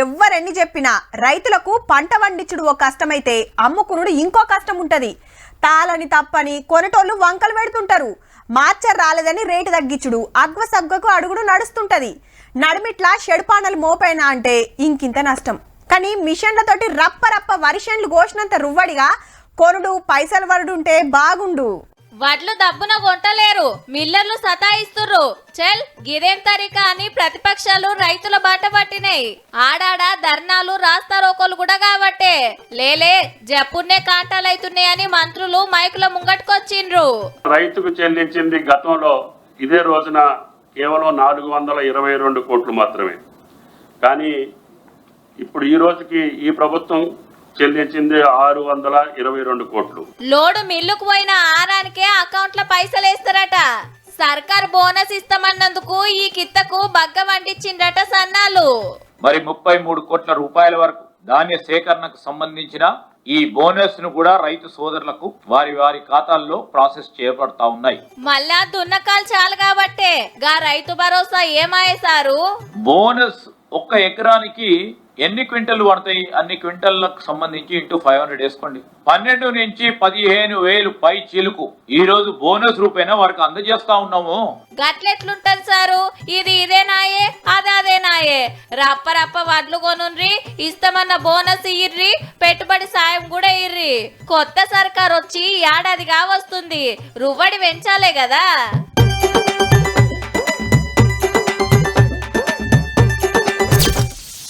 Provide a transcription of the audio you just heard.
ఎవ్వరెన్ని చెప్పినా రైతులకు పంట పండించుడు ఓ కష్టమైతే అమ్ముకునుడు ఇంకో కష్టం ఉంటది. తాళని తప్పని కొనటోళ్ళు వంకలు పెడుతుంటారు. మార్చర్ రాలేదని రేటు తగ్గించుడు అగ్వసగ్గకు అడుగుడు నడుస్తుంటది. నడిమిట్లా షెడ్పానలు మోపైనా అంటే ఇంకింత నష్టం. కానీ మిషన్లతోటి రప్ప రప్ప వరిషన్లు కోసినంత రువ్వడిగా కొనుడు పైసలు వరుడుంటే బాగుండు. వడ్లు దబ్బున కొంటలేరు, మిల్లర్లు సతాయిస్తుర్రు. చెల్ గిదేం తరిక అని ప్రతిపక్షాలు రైతుల బాట పట్టినాయి. ఆడాడ ధర్నాలు రాస్తారోకోలు కూడా కాబట్టే లేలే జప్పున్నే కాంటాలైతున్నాయని మంత్రులు మైకుల ముంగట్టుకొచ్చిండ్రు. రైతుకు చెల్లించింది గతంలో ఇదే రోజున కేవలం 422 కోట్లు మాత్రమే. కానీ ఇప్పుడు ఈ రోజుకి ఈ ప్రభుత్వం చెల్లించింది 622 కోట్లు. లోడు మిల్లుకు పోయిన ఆరానికే అకౌంట్ల పైసలు వేస్తారట. సర్కార్ బోనస్ ఇస్తామన్నందుకు ఈ కిత్తకు బగ్గ వండించిండట సన్నాలు. మరి 33 కోట్ల రూపాయల వరకు ధాన్య సేకరణకు సంబంధించిన ఈ బోనస్ ను కూడా రైతు సోదరులకు వారి వారి ఖాతాల్లో ప్రాసెస్ చేయబడతా ఉన్నాయి. మళ్ళా దున్నకాలు చాలు కాబట్టే గా రైతు భరోసా ఏమాయేశారు. బోనస్ ఒక్క ఎకరానికి ఎన్ని క్వింటల్ పడతాయి అన్ని క్వింటల్లకు సంబంధించి ఇంటూ 500 వేసుకోండి. 12 నుంచి 15,000 పై చీలుకు ఈ రోజు బోనస్ రూపేనా వారికి అందజేస్తా ఉన్నాము. గట్లెట్లుంటది సారు, ఇది ఇదేనాయే అదేనాయే. రప్ప రప్ప వడ్లు కొనుండ్రి, ఇస్తామన్న బోనస్ ఇయ్యిర్రి, పెట్టుబడి సాయం కూడా ఇయ్యిర్రి. కొత్త సర్కార్ వచ్చి ఏడాదిగా వస్తుంది, రువ్వడి పెంచాలే కదా.